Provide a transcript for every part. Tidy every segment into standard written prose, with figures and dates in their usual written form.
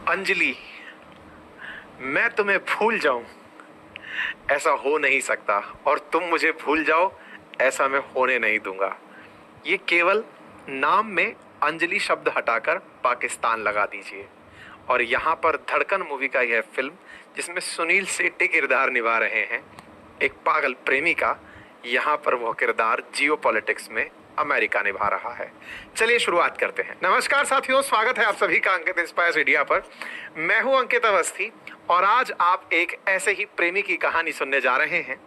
अंजलि, मैं तुम्हें भूल जाऊं ऐसा हो नहीं सकता, और तुम मुझे भूल जाओ ऐसा मैं होने नहीं दूंगा। ये केवल नाम में अंजलि शब्द हटाकर पाकिस्तान लगा दीजिए और यहाँ पर धड़कन मूवी का यह फिल्म, जिसमें सुनील शेट्टी किरदार निभा रहे हैं एक पागल प्रेमी का, यहाँ पर वह किरदार जियो पॉलिटिक्स में अमेरिका निभा रहा है। चलिए शुरुआत करते हैं। नमस्कार साथियों, स्वागत है आप सभी का अंकित इंस्पायर्स इंडिया पर। मैं हूं अंकित अवस्थी और आज आप एक ऐसे ही प्रेमी की कहानी सुनने जा रहे हैं।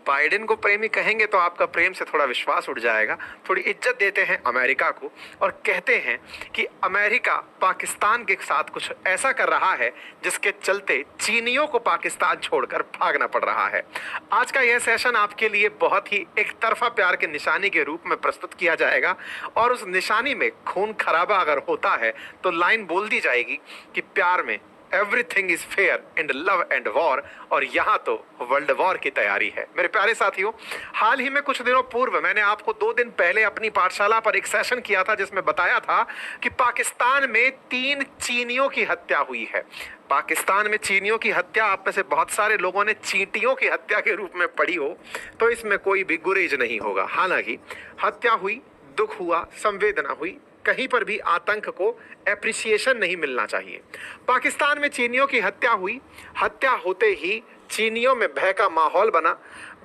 बाइडेन को प्रेमी कहेंगे तो आपका प्रेम से थोड़ा विश्वास उठ जाएगा। थोड़ी इज्जत देते हैं अमेरिका को और कहते हैं कि अमेरिका पाकिस्तान के साथ कुछ ऐसा कर रहा है जिसके चलते चीनियों को पाकिस्तान छोड़कर भागना पड़ रहा है। आज का यह सेशन आपके लिए बहुत ही एक तरफा प्यार के निशानी के रूप में प्रस्तुत किया जाएगा और उस निशानी में खून खराबा अगर होता है तो लाइन बोल दी जाएगी कि प्यार में everything is fair in love and war, और यहाँ तो वर्ल्ड वॉर की तैयारी है। मेरे प्यारे साथियों, हाल ही में कुछ दिनों पूर्व मैंने आपको 2 दिन पहले अपनी पाठशाला पर एक सेशन किया था जिसमें बताया था कि पाकिस्तान में 3 चीनियों की हत्या हुई है। पाकिस्तान में चीनियों की हत्या आप में से बहुत सारे लोगों ने चींटियों की हत्या के रूप में पढ़ी हो, तो इसमें कोई भी गुरेज नहीं होगा। हालांकि हत्या हुई, दुख हुआ, संवेदना हुई, कहीं पर भी आतंक को एप्रिसिएशन नहीं मिलना चाहिए। पाकिस्तान में चीनियों की हत्या हुई। हत्या होते ही चीनियों में भय का माहौल बना।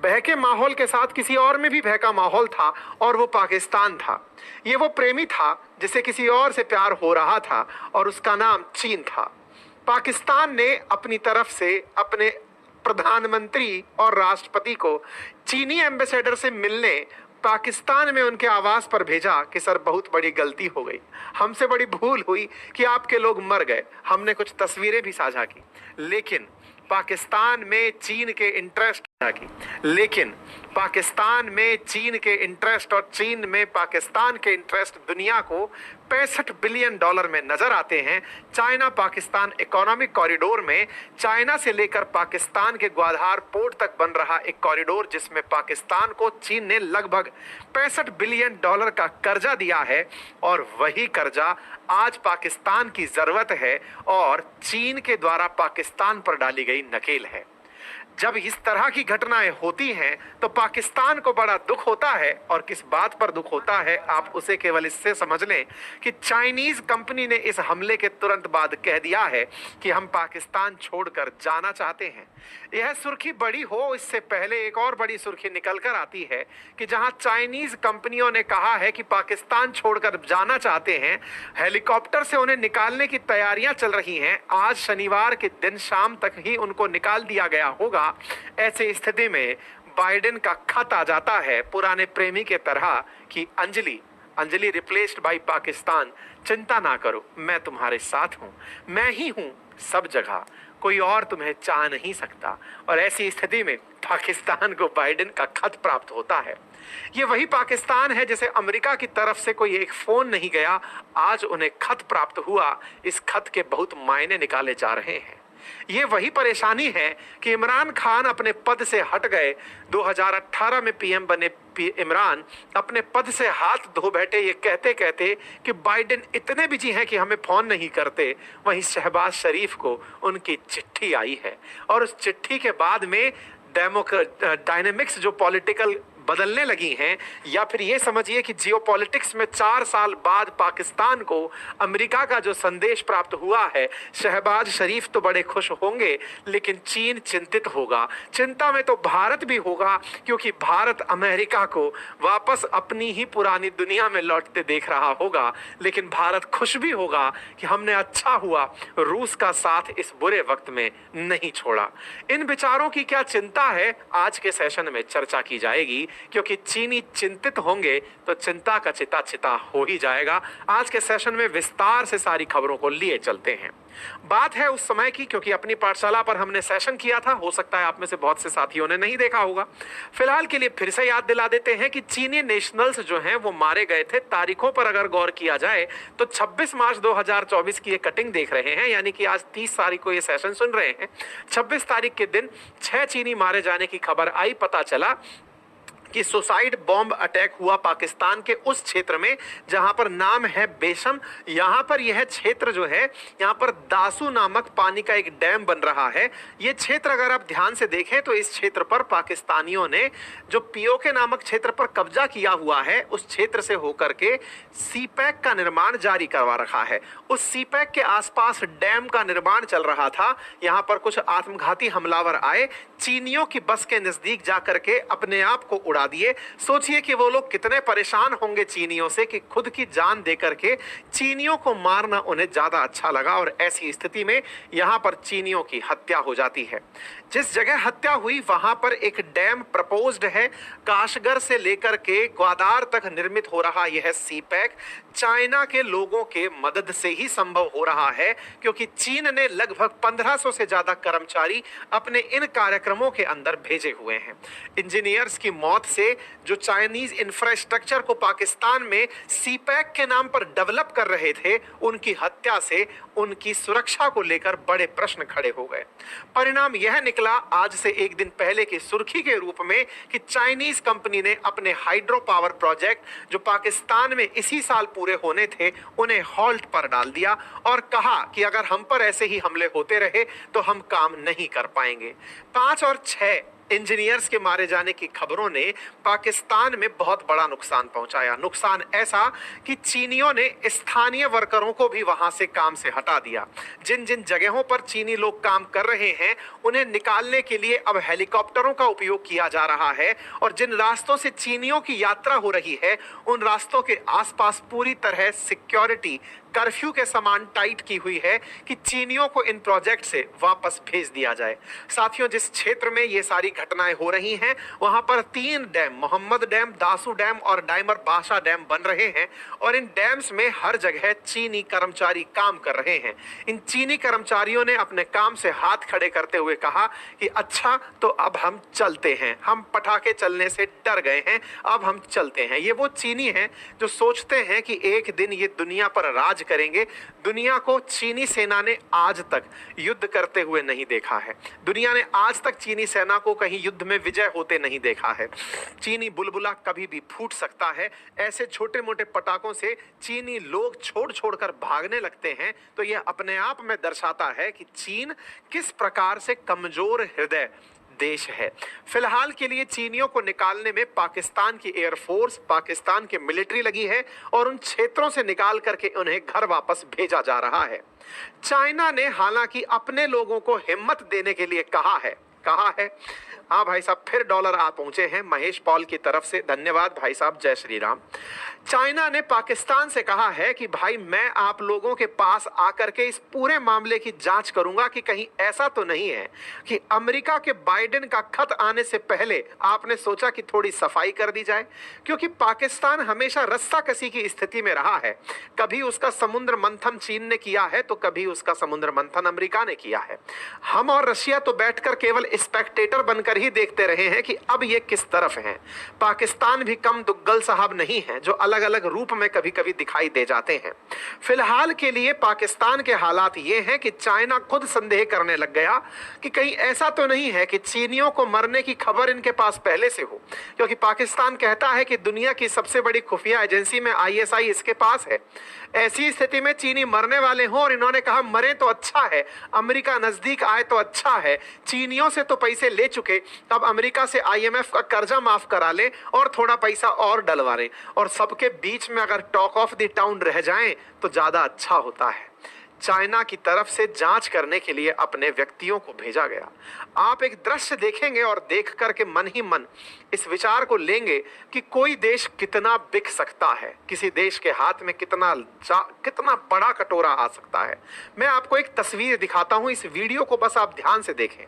भय के माहौल के साथ किसी और में भी भय का माहौल था और वो पाकिस्तान था। ये वो प्रेमी था जिसे किसी और से प्यार हो रहा था और उसका नाम चीन था। पाकिस्तान ने अपनी तरफ से अपने प्रधानमंत्री और राष्ट्रपति को चीनी एम्बेसडर से मिलने पाकिस्तान में उनके आवास पर भेजा कि सर बहुत बड़ी गलती हो गई, हमसे बड़ी भूल हुई कि आपके लोग मर गए। हमने कुछ तस्वीरें भी साझा की, लेकिन पाकिस्तान में चीन के इंटरेस्ट और चीन में पाकिस्तान के इंटरेस्ट दुनिया को $65 बिलियन में नजर आते हैं। चाइना पाकिस्तान इकोनॉमिक कॉरिडोर में चाइना से लेकर पाकिस्तान के ग्वादहार पोर्ट तक बन रहा एक कॉरिडोर, जिसमें पाकिस्तान को चीन ने लगभग $65 बिलियन का कर्जा दिया है, और वही कर्जा आज पाकिस्तान की जरूरत है और चीन के द्वारा पाकिस्तान पर डाली गई नकेल है। जब इस तरह की घटनाएं होती हैं तो पाकिस्तान को बड़ा दुख होता है, और किस बात पर दुख होता है आप उसे केवल इससे समझ लें कि चाइनीज कंपनी ने इस हमले के तुरंत बाद कह दिया है कि हम पाकिस्तान छोड़कर जाना चाहते हैं। यह सुर्खी बड़ी हो इससे पहले एक और बड़ी सुर्खी निकल कर आती है कि जहां चाइनीज कंपनियों ने कहा है कि पाकिस्तान छोड़कर जाना चाहते हैं, हेलीकॉप्टर से उन्हें निकालने की तैयारियां चल रही हैं। आज शनिवार के दिन शाम तक ही उनको निकाल दिया गया होगा। ऐसे स्थिति में बाइडेन का खत आ जाता है पुराने प्रेमी के तरह कि अंजलि रिप्लेस्ड बाय पाकिस्तान, चिंता ना करो, मैं तुम्हारे साथ हूं, मैं ही हूं सब जगह, कोई और तुम्हें चाह नहीं सकता। और ऐसी स्थिति में पाकिस्तान को बाइडेन का खत प्राप्त होता है। ये वही पाकिस्तान है जिसे अमेरिका की तरफ से कोई एक फोन नहीं गया, आज उन्हें खत प्राप्त हुआ। इस खत के बहुत मायने निकाले जा रहे हैं। ये वही परेशानी है कि इमरान खान अपने पद से हट गए। 2018 में पीएम बने इमरान अपने पद से हाथ धो बैठे, ये कहते कहते कि बाइडेन इतने बिजी हैं कि हमें फोन नहीं करते। वहीं शहबाज शरीफ को उनकी चिट्ठी आई है, और उस चिट्ठी के बाद में डायनेमिक्स जो पॉलिटिकल बदलने लगी हैं, या फिर ये समझिए कि जियोपॉलिटिक्स में 4 साल बाद पाकिस्तान को अमेरिका का जो संदेश प्राप्त हुआ है, शहबाज शरीफ तो बड़े खुश होंगे लेकिन चीन चिंतित होगा। चिंता में तो भारत भी होगा, क्योंकि भारत अमेरिका को वापस अपनी ही पुरानी दुनिया में लौटते देख रहा होगा। लेकिन भारत खुश भी होगा कि हमने अच्छा हुआ रूस का साथ इस बुरे वक्त में नहीं छोड़ा। इन विचारों की क्या चिंता है, आज के सेशन में चर्चा की जाएगी, क्योंकि चीनी चिंतित होंगे तो चिंता का चिता हो ही जाएगा। आज के सेशन में विस्तार से सारी खबरों को लिए चलते हैं। बात है उस समय की, क्योंकि अपनी पाठशाला पर हमने सेशन किया था, हो सकता है आप में से बहुत से साथियों ने नहीं देखा होगा। फिलहाल के लिए फिर से याद दिला देते हैं कि चीनी नेशनल्स जो हैं वो मारे गए थे। तारीखों पर अगर गौर किया जाए तो 26 मार्च 2024 की ये कटिंग देख रहे हैं, यानी कि आज 30 तारीख को ये सेशन सुन रहे हैं। 26 तारीख के दिन 6 चीनी मारे जाने की खबर आई। पता चला कि सुसाइड बॉम्ब अटैक हुआ पाकिस्तान के उस क्षेत्र में जहां पर नाम है बेशम। यहां पर यह क्षेत्र जो है, यहां पर दासू नामक पानी का एक डैम बन रहा है। यह क्षेत्र अगर आप ध्यान से देखें तो इस क्षेत्र पर पाकिस्तानियों ने जो पीओके नामक क्षेत्र पर कब्जा किया हुआ है, उस क्षेत्र से होकर के सीपैक का निर्माण जारी करवा रखा है। उस सीपैक के आसपास डैम का निर्माण चल रहा था। यहां पर कुछ आत्मघाती हमलावर आए, चीनियों की बस के नजदीक जाकर के अपने आप को उड़ा दिए। सोचिए कि वो लोग कितने परेशान होंगे चीनियों से कि खुद की जान देकर के चीनियों को मारना उन्हें ज्यादा अच्छा लगा, और ऐसी स्थिति में यहां पर चीनियों की हत्या हो जाती है। जिस जगह हत्या हुई वहां पर एक डैम प्रपोज्ड है। काशगर से लेकर के ग्वादार तक निर्मित हो रहा यह सीपैक चाइना के लोगों के मदद से ही संभव हो रहा है, क्योंकि चीन ने लगभग 1500 से ज्यादा कर्मचारी अपने इन कार्यक्रमों के अंदर भेजे हुए हैं। इंजीनियर्स की मौत से जो चाइनीज इंफ्रास्ट्रक्चर को पाकिस्तान में सीपैक के नाम पर डेवलप कर रहे थे, उनकी हत्या से उनकी सुरक्षा को लेकर बड़े प्रश्न खड़े हो गए। परिणाम यह निकला आज से एक दिन पहले की सुर्खी के रूप में कि चाइनीज कंपनी ने अपने हाइड्रो पावर प्रोजेक्ट जो पाकिस्तान में इसी साल पूरे होने थे, उन्हें हॉल्ट पर डाल दिया और कहा कि अगर हम पर ऐसे ही हमले होते रहे तो हम काम नहीं कर पाएंगे। 5 और 6 इंजीनियर्स के मारे जाने की खबरों ने पाकिस्तान में बहुत बड़ा नुकसान पहुंचाया। नुकसान ऐसा कि चीनियों ने स्थानीय वर्करों को भी वहां से काम से हटा दिया। जिन जिन जगहों पर चीनी लोग काम कर रहे हैं, उन्हें निकालने के लिए अब हेलीकॉप्टरों का उपयोग किया जा रहा है, और जिन रास्तों से चीनियों की यात्रा हो रही है, उन रास्तों के आसपास पूरी तरह सिक्योरिटी कर्फ्यू के समान टाइट की हुई है कि चीनियों को इन प्रोजेक्ट से वापस भेज दिया जाए। साथियों, जिस क्षेत्र में ये सारी घटनाएं हो रही हैं, वहां पर 3 dam, Mohammad dam, Dasu dam और डायमर बादशाह डैम बन रहे हैं, और इन डैम्स में हर जगह चीनी कर्मचारी काम कर रहे हैं। इन चीनी कर्मचारियों ने अपने काम से हाथ खड़े करते हुए कहा कि अच्छा, तो अब हम चलते हैं, हम पटाखे चलने से डर गए हैं, अब हम चलते हैं। ये वो चीनी हैं जो सोचते हैं कि एक दिन ये दुनिया पर राज करेंगे। दुनिया को चीनी सेना ने आज तक युद्ध करते हुए नहीं देखा है। दुनिया ने आज तक चीनी सेना को कहीं युद्ध में विजय होते नहीं देखा है। चीनी बुलबुला कभी भी फूट सकता है। ऐसे छोटे मोटे पटाखों से चीनी लोग छोड़ छोड़ कर भागने लगते हैं, तो यह अपने आप में दर्शाता है कि चीन किस प्रकार से कमजोर हृदय देश है। फिलहाल के लिए चीनियों को निकालने में पाकिस्तान की एयरफोर्स, पाकिस्तान की मिलिट्री लगी है, और उन क्षेत्रों से निकाल करके उन्हें घर वापस भेजा जा रहा है। चाइना ने हालांकि अपने लोगों को हिम्मत देने के लिए कहा है। हाँ भाई साहब, फिर डॉलर आ पहुंचे हैं महेश पॉल की तरफ से, धन्यवाद भाई साहब, जय श्री राम। चाइना ने पाकिस्तान से कहा है कि भाई मैं आप लोगों के पास आकर के इस पूरे मामले की जांच करूंगा कि कहीं ऐसा तो नहीं है कि अमेरिका के बाइडेन का खत आने से पहले आपने सोचा कि थोड़ी सफाई कर दी जाए, क्योंकि पाकिस्तान हमेशा रस्साकसी की स्थिति में रहा है। कभी उसका समुद्र मंथन चीन ने किया है, तो कभी उसका समुद्र मंथन अमेरिका ने किया है। हम और रशिया तो बैठकर केवल स्पेक्टेटर बनकर ही देखते रहे हैं कि अब ये किस तरफ हैं। पाकिस्तान भी कम दुग्गल साहब नहीं है जो अलग अलग रूप में कभी कभी दिखाई दे जाते हैं। फिलहाल के लिए पाकिस्तान के हालात ये हैं कि चाइना खुद संदेह करने लग गया कि कहीं ऐसा तो नहीं है कि चीनियों को मरने की खबर इनके पास पहले से हो, क्योंकि पाकिस्तान कहता है कि दुनिया की सबसे बड़ी खुफिया एजेंसी में ISI इसके पास है। ऐसी स्थिति में चीनी मरने वाले हों और इन्होंने कहा मरे तो अच्छा है, अमेरिका नजदीक आए तो अच्छा है, चीनियों से तो पैसे ले चुके, अब अमेरिका से IMF का कर्जा माफ करा ले और थोड़ा पैसा और डलवा ले, और सबके बीच में अगर टॉक ऑफ द टाउन रह जाएं तो ज्यादा अच्छा होता है। चाइना की तरफ से जांच करने के लिए अपने व्यक्तियों को भेजा गया। आप एक दृश्य देखेंगे और देख करके मन ही मन इस विचार को लेंगे कि कोई देश कितना बिक सकता है, किसी देश के हाथ में कितना बड़ा कटोरा आ सकता है। मैं आपको एक तस्वीर दिखाता हूं, इस वीडियो को बस आप ध्यान से देखें।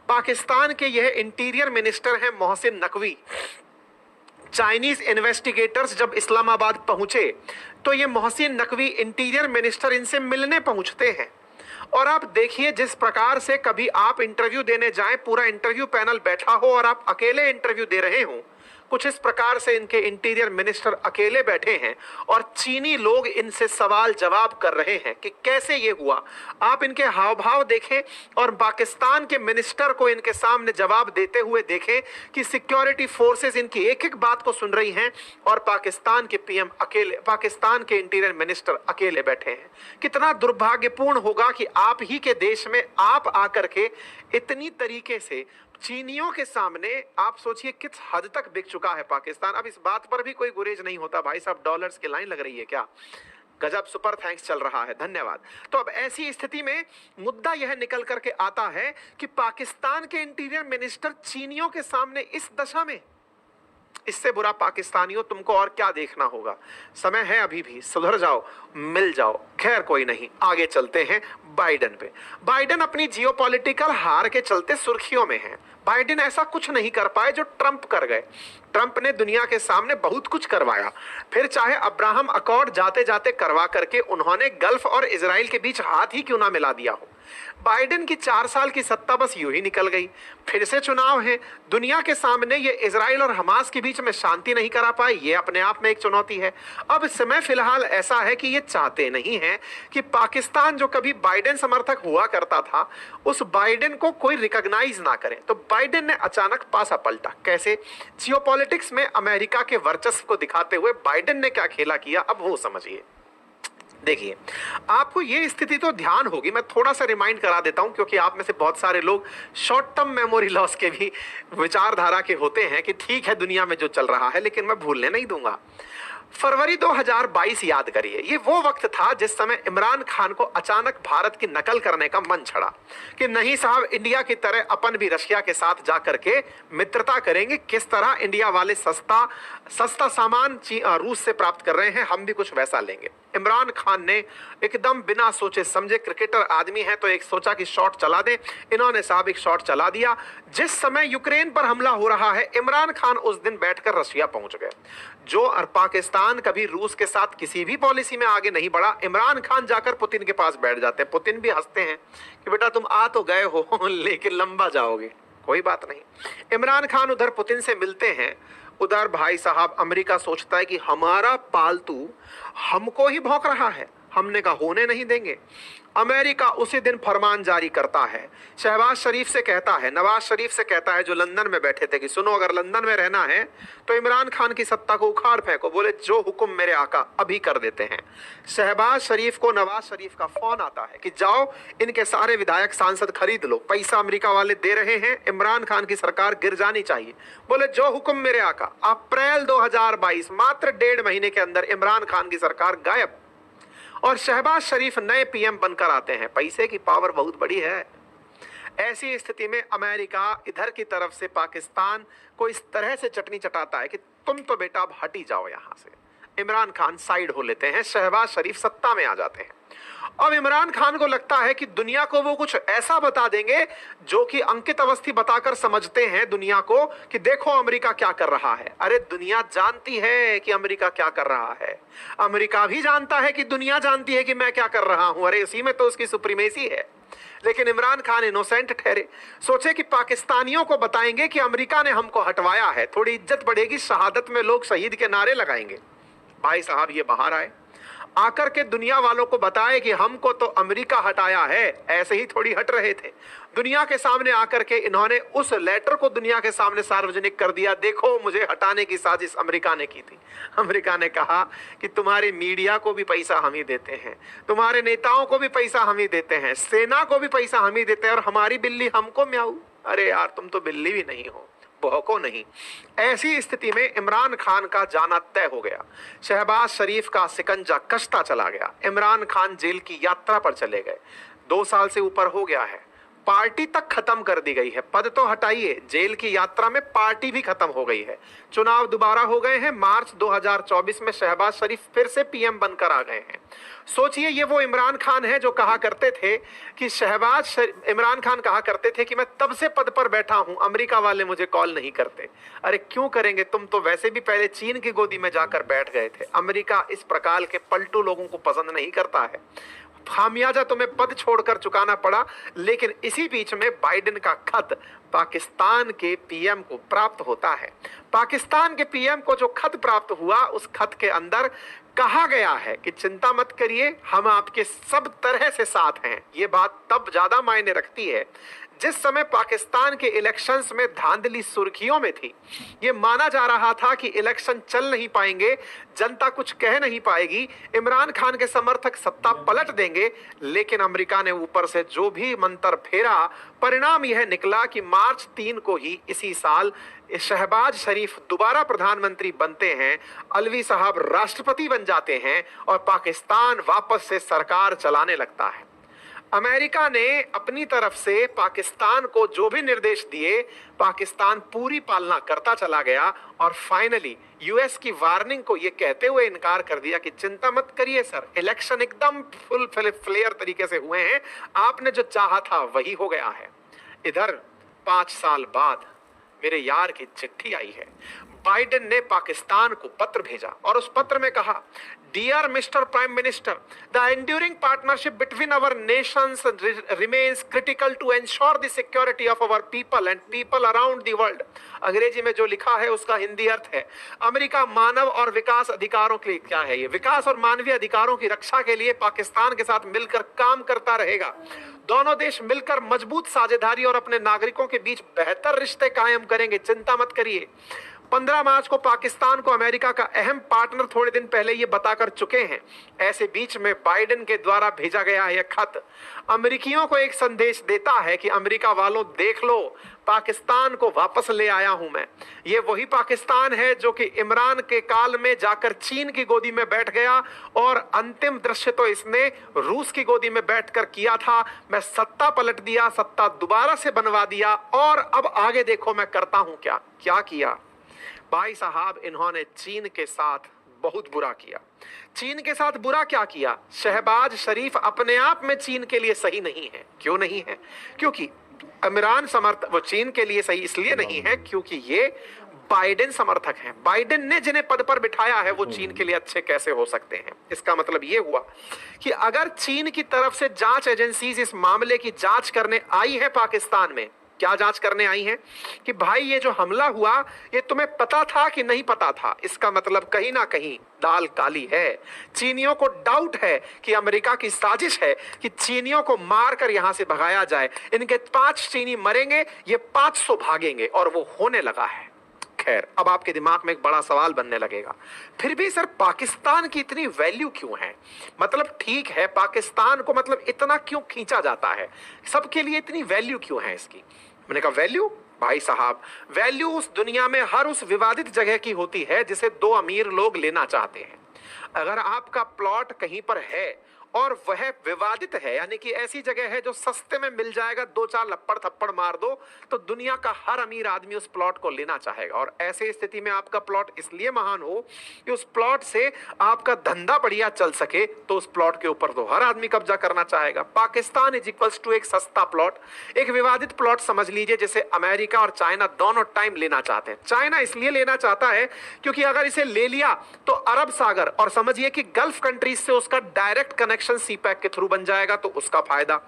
पाकिस्तान के यह इंटीरियर मिनिस्टर हैं मोहसिन नकवी। चाइनीज इन्वेस्टिगेटर्स जब इस्लामाबाद पहुंचे तो ये मोहसिन नकवी इंटीरियर मिनिस्टर इनसे मिलने पहुंचते हैं, और आप देखिए जिस प्रकार से कभी आप इंटरव्यू देने जाएं, पूरा इंटरव्यू पैनल बैठा हो और आप अकेले इंटरव्यू दे रहे हो, कुछ इस प्रकार से इनके इंटीरियर मिनिस्टर अकेले बैठे हैं और चीनी लोग इनसे सवाल जवाब कर रहे हैं कि कैसे ये हुआ। आप इनके हाव भाव देखें और पाकिस्तान के मिनिस्टर को इनके सामने जवाब देते हुए देखें कि सिक्योरिटी फोर्सेस इनकी एक एक बात को सुन रही हैं और पाकिस्तान के पीएम अकेले, पाकिस्तान के इंटीरियर मिनिस्टर अकेले बैठे हैं। कितना दुर्भाग्यपूर्ण होगा कि आप ही के देश में आप आकर के इतनी तरीके से चीनियों के सामने, आप सोचिए किस हद तक बिक चुका है पाकिस्तान। अब इस बात पर भी कोई गुरेज नहीं होता, भाई साहब डॉलर्स की लाइन लग रही है क्या? गजब, सुपर थैंक्स चल रहा है, धन्यवाद। तो अब ऐसी स्थिति में मुद्दा यह निकल करके आता है कि पाकिस्तान के इंटीरियर मिनिस्टर चीनियों के सामने इस दशा में, इससे बुरा पाकिस्तानियों तुमको और क्या देखना होगा। समय है अभी भी, सुधर जाओ, मिल जाओ। खैर कोई नहीं, आगे चलते हैं बाइडेन पे। बाइडेन अपनी जियोपॉलिटिकल हार के चलते सुर्खियों में है। बाइडेन ऐसा कुछ नहीं कर पाए जो ट्रंप कर गए। ट्रंप ने दुनिया के सामने बहुत कुछ करवाया, फिर चाहे अब्राहम अकॉर्ड जाते जाते करवा करके उन्होंने गल्फ और इजराइल के बीच हाथ ही क्यों ना मिला दिया हो। बाइडेन की 4 साल की सत्ता बस यूं ही निकल गई। फिर से चुनाव है, दुनिया के सामने ये इजराइल और हमास के बीच में शांति नहीं करा पाए, ये अपने आप में एक चुनौती है। अब समय फिलहाल ऐसा है कि ये चाहते नहीं है कि पाकिस्तान जो कभी बाइडेन समर्थक हुआ करता था, उस बाइडेन को कोई रिकॉग्नाइज ना करे। तो बाइडेन ने अचानक पासा पलटा। कैसे? जियोपॉलिटिक्स में अमेरिका के वर्चस्व को दिखाते हुए बाइडेन ने क्या खेला किया, अब वो समझिए। देखिए, आपको ये स्थिति तो ध्यान होगी, मैं थोड़ा सा रिमाइंड करा देता हूं क्योंकि आप में से बहुत सारे लोग शॉर्ट टर्म मेमोरी लॉस के भी विचारधारा के होते हैं कि ठीक है दुनिया में जो चल रहा है, लेकिन मैं भूलने नहीं दूंगा। फरवरी 2022 याद करिए, ये वो वक्त था जिस समय इमरान खान को अचानक भारत की नकल करने का मन छड़ा कि नहीं साहब, इंडिया की तरह अपन भी रशिया के साथ जाकर के मित्रता करेंगे। किस तरह इंडिया वाले सस्ता सामान रूस से प्राप्त कर रहे हैं, हम भी कुछ वैसा लेंगे। इमरान खान ने एकदम बिना सोचे समझे, क्रिकेटर आदमी है तो एक सोचा कि शॉट चला दे, इन्होंने साहब एक शॉट चला दिया। जिस समय यूक्रेन पर हमला हो रहा है, इमरान खान उस दिन बैठकर रशिया पहुंच गए। जो पाकिस्तान कभी रूस के साथ किसी भी पॉलिसी में आगे नहीं बढ़ा, इमरान खान जाकर पुतिन के पास बैठ जाते। पुतिन भी हंसते हैं कि बेटा तुम आ तो गए हो लेकिन लंबा जाओगे, कोई बात नहीं। इमरान खान उधर पुतिन से मिलते हैं, उधर भाई साहब अमेरिका सोचता है कि हमारा पालतू हमको ही भौंक रहा है, हमने कहा होने नहीं देंगे। अमेरिका उसी दिन फरमान जारी करता है, शहबाज शरीफ से कहता है, नवाज शरीफ से कहता है जो लंदन में बैठे थे कि सुनो अगर लंदन में रहना है तो इमरान खान की सत्ता को उखाड़ फेंको। बोले जो हुक्म मेरे आका, अभी कर देते हैं। शहबाज शरीफ को नवाज शरीफ का फोन आता है कि जाओ इनके सारे विधायक सांसद खरीद लो, पैसा अमेरिका वाले दे रहे हैं, इमरान खान की सरकार गिर जानी चाहिए। बोले जो हुक्म मेरे आका। अप्रैल 2022, मात्र 1.5 महीने के अंदर इमरान खान की सरकार गायब और शहबाज शरीफ नए पीएम बनकर आते हैं। पैसे की पावर बहुत बड़ी है। ऐसी स्थिति में अमेरिका इधर की तरफ से पाकिस्तान को इस तरह से चटनी चटाता है कि तुम तो बेटा अब हट ही जाओ यहां से। इमरान खान साइड हो लेते हैं, शहबाज शरीफ सत्ता में आ जाते हैं। अब इमरान खान को लगता है कि दुनिया को वो कुछ ऐसा बता देंगे जो कि अंकित अवस्थी बताकर समझते हैं दुनिया को कि देखो अमेरिका क्या कर रहा है। अरे दुनिया जानती है कि अमेरिका क्या कर रहा है, अमेरिका भी जानता है कि दुनिया जानती है कि मैं क्या कर रहा हूं। अरे इसी में तो उसकी सुप्रीमेसी है। लेकिन इमरान खान इनोसेंट ठहरे, सोचे कि पाकिस्तानियों को बताएंगे कि अमेरिका ने हमको हटवाया है, थोड़ी इज्जत बढ़ेगी, शहादत में लोग शहीद के नारे लगाएंगे। भाई साहब ये बाहर आए, आकर के दुनिया वालों को बताए कि हमको तो अमेरिका हटाया है। ऐसे ही थोड़ी हट रहे थे, दुनिया के सामने आकर के इन्होंने उस लेटर को दुनिया के सामने सार्वजनिक कर दिया। देखो मुझे हटाने की साजिश अमेरिका ने की थी। अमेरिका ने कहा कि तुम्हारे मीडिया को भी पैसा हम ही देते हैं, तुम्हारे नेताओं को भी पैसा हम ही देते हैं, सेना को भी पैसा हम ही देते हैं और हमारी बिल्ली हमको म्याऊ। अरे यार तुम तो बिल्ली भी नहीं हो, को नहीं। ऐसी स्थिति में इमरान खान का जाना तय हो गया। शहबाज शरीफ का शिकंजा कसता चला गया। इमरान खान जेल की यात्रा पर चले गए। 2 साल से ऊपर हो गया है, पार्टी तक खत्म कर दी गई है। पद तो हटाइए, जेल की यात्रा में पार्टी भी खत्म हो गई है। चुनाव दोबारा हो गए हैं। मार्च 2024 में शहबाज शरीफ फिर से पीएम बनकर आ गए हैं। सोचिए ये वो इमरान खान है जो कहा करते थे कि इमरान खान कहा करते थे कि मैं तब से पद पर बैठा हूं, अमेरिका वाले मुझे कॉल नहीं करते। अरे क्यों करेंगे, तुम तो वैसे भी पहले चीन की गोदी में जाकर बैठ गए थे। अमेरिका इस प्रकार के पलटू लोगों को पसंद नहीं करता है। खामियाजा तुम्हें पद छोड़कर चुकाना पड़ा। लेकिन इसी बीच में बाइडेन का खत पाकिस्तान के पीएम को प्राप्त होता है। पाकिस्तान के पीएम को जो खत प्राप्त हुआ, उस खत के अंदर कहा गया है कि चिंता मत करिए, हम आपके सब तरह से साथ हैं। ये बात तब ज्यादा मायने रखती है जिस समय पाकिस्तान के इलेक्शंस में धांधली सुर्खियों में थी। ये माना जा रहा था कि इलेक्शन चल नहीं पाएंगे, जनता कुछ कह नहीं पाएगी, इमरान खान के समर्थक सत्ता पलट देंगे। लेकिन अमेरिका ने ऊपर से जो भी मंत्र फेरा, परिणाम यह निकला कि मार्च 3 को ही इसी साल शहबाज शरीफ दोबारा प्रधानमंत्री बनते हैं, अलवी साहब राष्ट्रपति बन जाते हैं और पाकिस्तान वापस से सरकार चलाने लगता है। अमेरिका ने अपनी तरफ से पाकिस्तान को जो भी निर्देश दिए, पाकिस्तान पूरी पालना करता चला गया और फाइनली यूएस की वार्निंग को यह कहते हुए इनकार कर दिया कि चिंता मत करिए सर, इलेक्शन एकदम फुल फ्लेयर तरीके से हुए हैं, आपने जो चाहा था वही हो गया है। इधर 5 साल बाद मेरे यार की चिट्ठी आई है। बाइडेन ने पाकिस्तान को पत्र भेजा और उस पत्र में कहा, dear Mr prime minister, the enduring partnership between our nations remains critical to ensure the security of our people and people around the world. अंग्रेजी में जो लिखा है उसका हिंदी अर्थ है, अमेरिका मानव और विकास अधिकारों के लिए, क्या है ये, विकास और मानवीय अधिकारों की रक्षा के लिए पाकिस्तान के साथ मिलकर काम करता रहेगा। दोनों देश मिलकर मजबूत साझेदारी और अपने नागरिकों के बीच बेहतर रिश्ते कायम करेंगे, चिंता मत करिए। 15 मार्च को पाकिस्तान को अमेरिका का अहम पार्टनर थोड़े दिन पहले ये बताकर चुके हैं। ऐसे बीच में बाइडेन के द्वारा भेजा गया यह खत अमेरिकियों को एक संदेश देता है कि अमेरिका वालों देख लो, पाकिस्तान को वापस ले आया हूं मैं। ये वही पाकिस्तान है जो कि इमरान के काल में जाकर चीन की गोदी में बैठ गया और अंतिम दृश्य तो इसने रूस की गोदी में बैठकर किया था। मैं सत्ता पलट दिया, सत्ता दोबारा से बनवा दिया और अब आगे देखो मैं करता हूं क्या। क्या किया भाई साहब, इन्होंने चीन के साथ बहुत बुरा किया। चीन के साथ बुरा क्या किया? शहबाज शरीफ अपने आप में चीन के लिए सही नहीं है। क्यों नहीं है? क्योंकि इमरान समर्थक, वो चीन के लिए सही इसलिए नहीं है क्योंकि ये बाइडेन समर्थक हैं। बाइडेन ने जिन्हें पद पर बिठाया है वो चीन के लिए अच्छे कैसे हो सकते हैं? इसका मतलब ये हुआ कि अगर चीन की तरफ से जांच एजेंसीज इस मामले की जांच करने आई है पाकिस्तान में, क्या जांच करने आई हैं कि भाई ये जो हमला हुआ ये तुम्हें पता था कि नहीं पता था, इसका मतलब कहीं ना कहीं दाल काली है। चीनियों को डाउट है कि अमेरिका की साजिश है कि चीनियों को मारकर यहां से भगाया जाए। इनके 5 चीनी मरेंगे, ये 500 भागेंगे और वो होने लगा है। खैर, अब आपके दिमाग में एक बड़ा सवाल बनने लगेगा, फिर भी सर पाकिस्तान की इतनी वैल्यू क्यों है? मतलब ठीक है, पाकिस्तान को मतलब इतना क्यों खींचा जाता है, सबके लिए इतनी वैल्यू क्यों है इसकी? मैंने कहा वैल्यू, भाई साहब वैल्यू उस दुनिया में हर उस विवादित जगह की होती है जिसे 2 अमीर लोग लेना चाहते हैं। अगर आपका प्लॉट कहीं पर है और वह विवादित है, यानी कि ऐसी जगह है जो सस्ते में मिल जाएगा, 2-4 लपड़ थप्पड़ मार दो तो दुनिया का हर अमीर आदमी उस प्लॉट को लेना चाहेगा। और ऐसे स्थिति में आपका प्लॉट इसलिए महान हो कि उस प्लॉट से आपका धंधा बढ़िया चल सके, तो उस प्लॉट के ऊपर तो हर आदमी कब्जा करना चाहेगा। पाकिस्तान इज इक्वल्स टू एक सस्ता प्लॉट, एक विवादित प्लॉट समझ लीजिए, जिसे अमेरिका और चाइना दोनों टाइम लेना चाहते हैं। चाइना इसलिए लेना चाहता है क्योंकि अगर इसे ले लिया तो अरब सागर और समझिए कि गल्फ कंट्रीज से उसका डायरेक्ट कनेक्शन सीपैक के थ्रू बन जाएगा, तो उसका फायदा।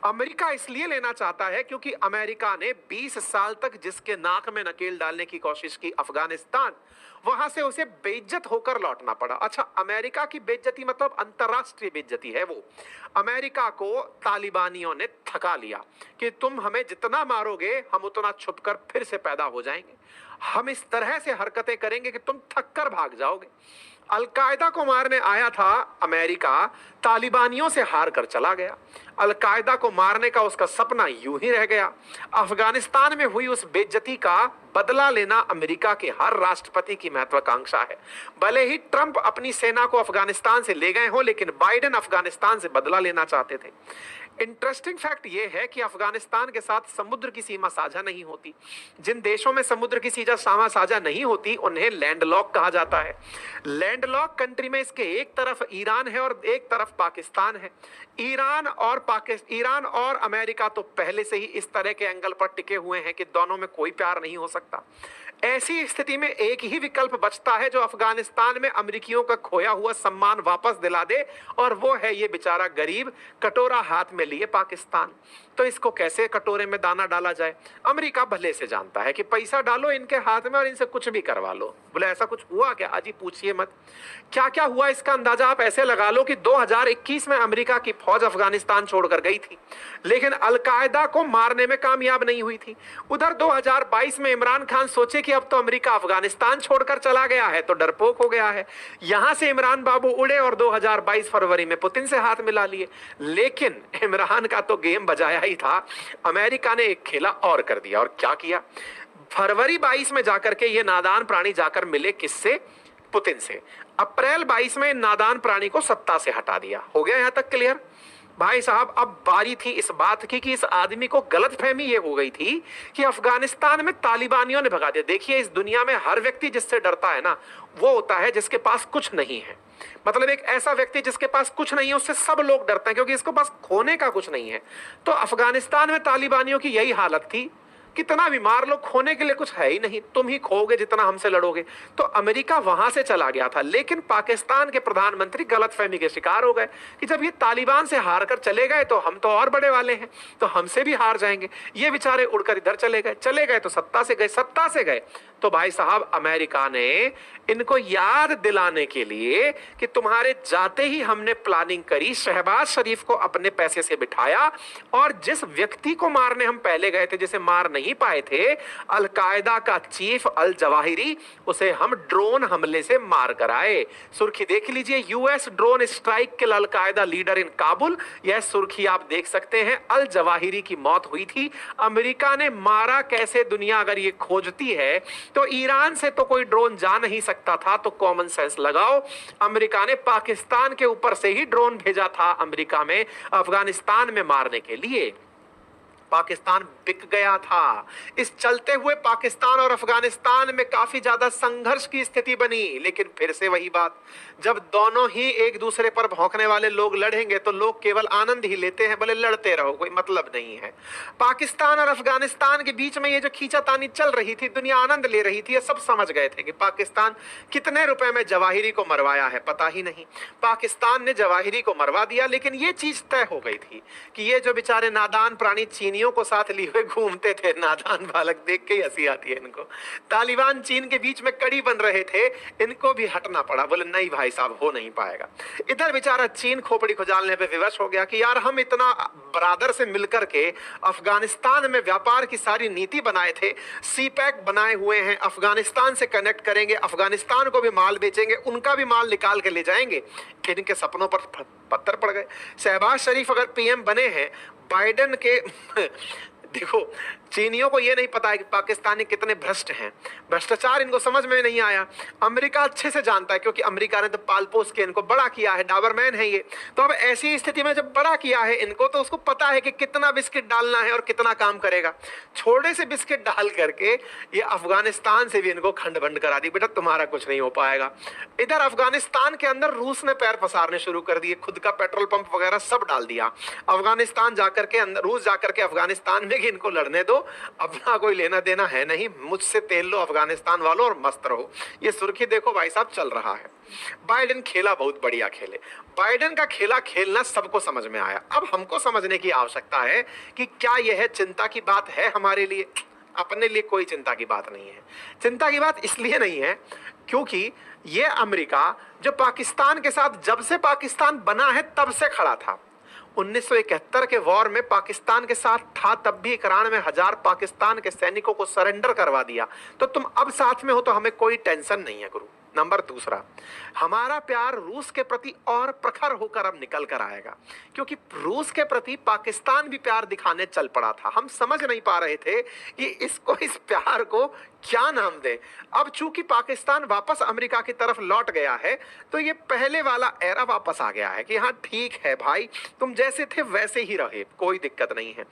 अमेरिका इसलिए लेना चाहता है क्योंकि अमेरिका ने 20 साल तक जिसके नाक में नकेल डालने की कोशिश की, अफगानिस्तान, वहां से उसे बेइज्जत होकर लौटना पड़ा। अच्छा, अमेरिका की बेइज्जती मतलब अंतरराष्ट्रीय बेइज्जती है वो। अमेरिका को तालिबानियों ने थका लिया कि तुम हमें जितना मारोगे हम उतना छुपकर फिर से पैदा हो जाएंगे, हम इस तरह से हरकतें करेंगे कि तुम थक कर भाग जाओगे। अलकायदा को मारने आया था अमेरिका, तालिबानियों से हार कर चला गया। अलकायदा को मारने का उसका सपना यूं ही रह गया। अफगानिस्तान में हुई उस बेइज्जती का बदला लेना अमेरिका के हर राष्ट्रपति की महत्वाकांक्षा है। भले ही ट्रंप अपनी सेना को अफगानिस्तान से ले गए हो, लेकिन बाइडेन अफगानिस्तान से बदला लेना चाहते थे। इंटरेस्टिंग फैक्ट यह है कि अफगानिस्तान के साथ समुद्र की सीमा साझा नहीं होती। जिन देशों में समुद्र की सीमा साझा नहीं होती उन्हें लैंडलॉक कहा जाता है। लैंडलॉक कंट्री में इसके एक तरफ ईरान है और एक तरफ पाकिस्तान है। ईरान और अमेरिका तो पहले से ही इस तरह के एंगल पर टिके हुए हैं कि दोनों में कोई प्यार नहीं हो सकता। ऐसी स्थिति में एक ही विकल्प बचता है जो अफगानिस्तान में अमेरिकियों का खोया हुआ सम्मान वापस दिला दे, और वो है ये बेचारा गरीब कटोरा हाथ में लिए पाकिस्तान। तो इसको कैसे कटोरे में दाना डाला जाए? अमेरिका भले से जानता है कि पैसा डालो इनके हाथ में और इनसे कुछ भी करवा लो। बोले ऐसा कुछ हुआ क्या? अजी पूछिए मत। क्या क्या हुआ इसका अंदाजा आप ऐसे लगा लो कि 2021 में अमेरिका की फौज अफगानिस्तान छोड़कर गई थी, लेकिन अलकायदा को मारने में कामयाब नहीं हुई थी। उधर 2022 में इमरान खान सोचे कि अब तो अमेरिका अफगानिस्तान छोड़कर चला गया है तो डरपोक हो गया है, यहां से इमरान बाबू उड़े और 2022 फरवरी में पुतिन से हाथ मिला लिए। लेकिन इमरान का तो गेम बजाया ही था, अमेरिका ने एक खेला और कर दिया। और क्या किया? फरवरी 22 में जाकर के ये नादान प्राणी जाकर मिले किससे? पुतिन से। अप्रैल 22 में नादान प्राणी को सत्ता से हटा दिया। हो गया यहां तक क्लियर? भाई साहब, अब बारी थी इस बात की कि इस आदमी को गलतफहमी ये हो गई थी कि अफगानिस्तान में तालिबानियों ने भगा दिया। देखिए, इस दुनिया में हर व्यक्ति जिससे डरता है ना, वो होता है जिसके पास कुछ नहीं है। मतलब एक ऐसा व्यक्ति जिसके पास कुछ नहीं है, उससे सब लोग डरते हैं क्योंकि इसके पास खोने का कुछ नहीं है। तो अफगानिस्तान में तालिबानियों की यही हालत थी, कितना भी मार लो, खोने के लिए कुछ है ही नहीं, तुम ही खोगे जितना हमसे लड़ोगे। तो अमेरिका वहां से चला गया था, लेकिन पाकिस्तान के प्रधानमंत्री गलतफहमी के शिकार हो गए कि जब ये तालिबान से हार कर चले गए तो हम तो और बड़े वाले हैं, तो हमसे भी हार जाएंगे। ये बेचारे उड़कर इधर चले गए तो सत्ता से गए तो भाई साहब, अमेरिका ने इनको याद दिलाने के लिए कि तुम्हारे जाते ही हमने प्लानिंग करी, शहबाज शरीफ को अपने पैसे से बिठाया, और जिस व्यक्ति को मारने हम पहले गए थे, जिसे मार नहीं पाए थे, अलकायदा का चीफ अल जवाहिरी, उसे हम ड्रोन हमले से मार कर आए। सुर्खी देख लीजिए, US drone strike kill al Qaeda leader in Kabul. यह सुर्खी आप देख सकते हैं। अल जवाहिरी की मौत हुई थी। अमेरिका ने मारा कैसे? दुनिया अगर ये खोजती है तो ईरान से तो कोई ड्रोन जा नहीं सकता था, तो कॉमन सेंस लगाओ। अमेरिका ने पाकिस्तान के ऊपर से ही ड्रोन भेजा था अमेरिका में अफगानिस्तान में मारने के लिए। पाकिस्तान बिक गया था। इस चलते हुए पाकिस्तान और अफगानिस्तान में काफी ज्यादा संघर्ष की स्थिति बनी। लेकिन फिर से वही बात, जब दोनों ही एक दूसरे पर भौंकने वाले लोग लड़ेंगे तो लोग केवल आनंद ही लेते हैं, बोले लड़ते रहो, कोई मतलब नहीं है। पाकिस्तान और अफगानिस्तान के बीच में ये जो खींचातानी चल रही थी, दुनिया आनंद ले रही थी, ये सब समझ गए थे कि पाकिस्तान कितने रुपए में जवाहिरी को मरवाया है पता ही नहीं। पाकिस्तान ने जवाहिरी को मरवा दिया, लेकिन ये चीज तय हो गई थी कि ये जो बेचारे नादान प्राणी चीनियों को साथ लिए हुए घूमते थे, नादान बालक, देख के ही हंसी आती है इनको। तालिबान चीन के बीच में कड़ी बन रहे थे, इनको भी हटना पड़ा। बोले नहीं भाई साहब, हो नहीं पाएगा। इधर बेचारा चीन खोपड़ी खुजालने पे विवश हो गया कि यार हम इतना बरादर से मिलकर के अफगानिस्तान में व्यापार की सारी नीति बनाए थे, सीपैक बनाए हुए हैं, अफगानिस्तान से कनेक्ट करेंगे, अफगानिस्तान को भी माल बेचेंगे, उनका भी माल निकाल के ले जाएंगे। इनके सपनों पर पत्थर पड़ गए। शहबाज शरीफ अगर पीएम बने हैं, बाइडेन के देखो, चीनियों को यह नहीं पता है कि पाकिस्तानी कितने भ्रष्ट हैं। भ्रष्टाचार इनको समझ में नहीं आया। अमेरिका अच्छे से जानता है क्योंकि अमेरिका ने तो पाल पोस के इनको बड़ा किया है, डाबरमैन है ये। तो अब ऐसी स्थिति में जब बड़ा किया है इनको, तो उसको पता है कि कितना बिस्किट डालना है और कितना काम करेगा। छोटे से बिस्किट डाल करके ये अफगानिस्तान से भी इनको खंड भंड करा दी, बेटा तुम्हारा कुछ नहीं हो पाएगा। इधर अफगानिस्तान के अंदर रूस ने पैर पसारने शुरू कर दिए, खुद का पेट्रोल पंप वगैरह सब डाल दिया। अफगानिस्तान जाकर के अंदर, रूस जाकर के अफगानिस्तान में इनको लड़ने दो, अपना कोई लेना देना है नहीं, मुझसे तेल लो अफगानिस्तान वालों और मस्त रहो। ये सुर्खी देखो भाई साहब, चल रहा है। बाइडेन खेला बहुत बढ़िया खेले। बाइडेन का खेला खेलना सबको समझ में आया। अब हमको समझने की आवश्यकता है कि क्या यह चिंता की बात है हमारे लिए? अपने लिए कोई चिंता की बात नहीं है। चिंता की बात इसलिए नहीं है क्योंकि ये अमेरिका जो पाकिस्तान के साथ, जब से पाकिस्तान बना है तब से खड़ा था। 1971 के वॉर में पाकिस्तान के साथ था, तब भी 91,000 पाकिस्तान के सैनिकों को सरेंडर करवा दिया। तो तुम अब साथ में हो तो हमें कोई टेंशन नहीं है गुरु। नंबर दूसरा, हमारा प्यार रूस के प्रति और प्रखर होकर अब निकल कर आएगा, क्योंकि रूस के प्रति पाकिस्तान भी प्यार दिखाने चल पड़ा था। हम समझ नहीं पा रहे थे कि इस प्यार को क्या नाम दें। अब चूंकि पाकिस्तान वापस अमेरिका की तरफ लौट गया है, तो ये पहले वाला एरा वापस आ गया है कि हाँ ठीक है भाई, तुम जैसे थे वैसे ही रहे, कोई दिक्कत नहीं है।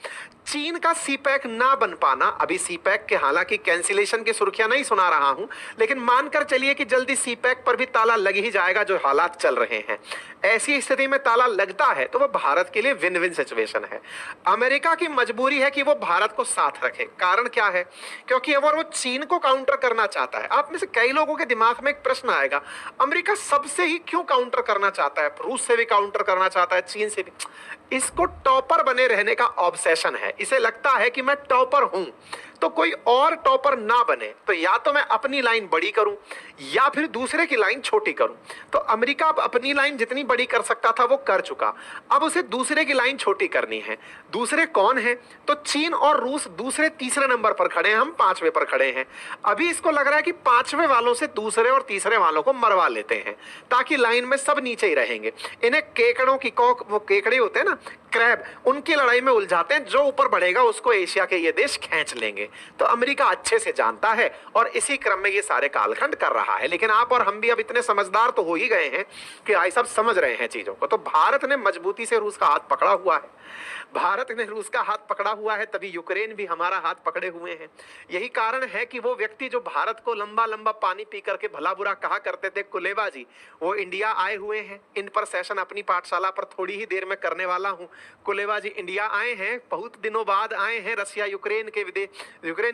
चीन का सीपैक ना बन पाना, अभी सीपैक के हालांकि कैंसिलेशन की सुर्खियां नहीं सुना रहा हूं, लेकिन मानकर चलिए कि जल्दी सीपैक पर भी ताला लग ही जाएगा जो हालात चल रहे हैं। ऐसी स्थिति में ताला लगता है तो वो भारत के लिए विन विन सिचुएशन है। अमेरिका की मजबूरी है कि वो भारत को साथ रखे। कारण क्या है? क्योंकि अगर वो चीन किनको काउंटर करना चाहता है? आप में से कई लोगों के दिमाग में एक प्रश्न आएगा, अमेरिका सबसे ही क्यों काउंटर करना चाहता है? रूस से भी काउंटर करना चाहता है, चीन से भी। इसको टॉपर बने रहने का ऑब्सेशन है। इसे लगता है कि मैं टॉपर हूं तो कोई और टॉपर ना बने, तो या तो मैं अपनी लाइन बड़ी करूं या फिर दूसरे की लाइन छोटी करूं। तो अमेरिका अब अपनी लाइन जितनी बड़ी कर सकता था वो कर चुका, अब उसे दूसरे की लाइन छोटी करनी है। दूसरे कौन है? तो चीन और रूस दूसरे तीसरे नंबर पर खड़े हैं, हम पांचवें पर खड़े हैं। अभी इसको लग रहा है कि पांचवें वालों से दूसरे और तीसरे वालों को मरवा लेते हैं ताकि लाइन में सब नीचे ही रहेंगे। इन्हें केकड़ों की कॉक, वो केकड़े होते हैं ना, क्रैब, उनकी लड़ाई में उलझाते हैं। जो ऊपर बढ़ेगा उसको एशिया के ये देश खींच लेंगे। तो अमेरिका अच्छे से जानता है और इसी क्रम में ये सारे कालखंड कर रहा है। लेकिन आप और हम भी अब इतने समझदार तो हो ही गए हैं कि भाई सब समझ रहे हैं चीजों को। तो भारत ने मजबूती से रूस का हाथ पकड़ा हुआ है। भारत ने रूस का हाथ पकड़ा हुआ है, तभी यूक्रेन भी हमारा हाथ पकड़े हुए हैं। यही कारण है कि वो व्यक्ति जो भारत को लंबा लंबा पानी पी करके भला बुरा कहा करते थे, कुलेबा जी, वो इंडिया आए हुए हैं। इन पर सेशन अपनी पाठशाला पर थोड़ी ही देर में करने वाला हूं। कुलेबा जी इंडिया आए हैं, बहुत दिनों बाद आए हैं। रशिया यूक्रेन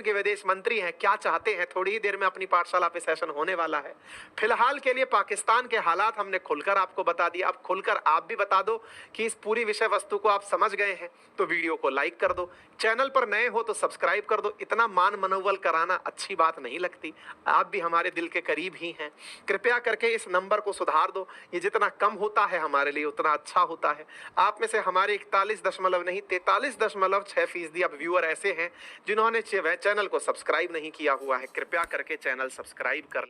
के विदेश मंत्री हैं, क्या चाहते हैं, थोड़ी ही देर में अपनी पाठशाला पे सेशन होने वाला है। फिलहाल के लिए पाकिस्तान के हालात हमने खुलकर आपको बता दिया। अब खुलकर आप भी बता दो कि इस पूरी विषय वस्तु को आप समझ गए हैं तो वीडियो को लाइक कर दो, चैनल पर नए हो तो सब्सक्राइब कर दो। इतना मान मनोबल कराना अच्छी बात नहीं लगती। आप भी हमारे दिल के करीब ही हैं। कृपया करके इस नंबर को सुधार दो। ये जितना कम होता है हमारे लिए उतना अच्छा होता है। आप में से हमारे 43.6% अब व्यूअर ऐसे हैं जिन्होंने चैनल को सब्सक्राइब नहीं किया हुआ है। कृपया करके चैनल सब्सक्राइब कर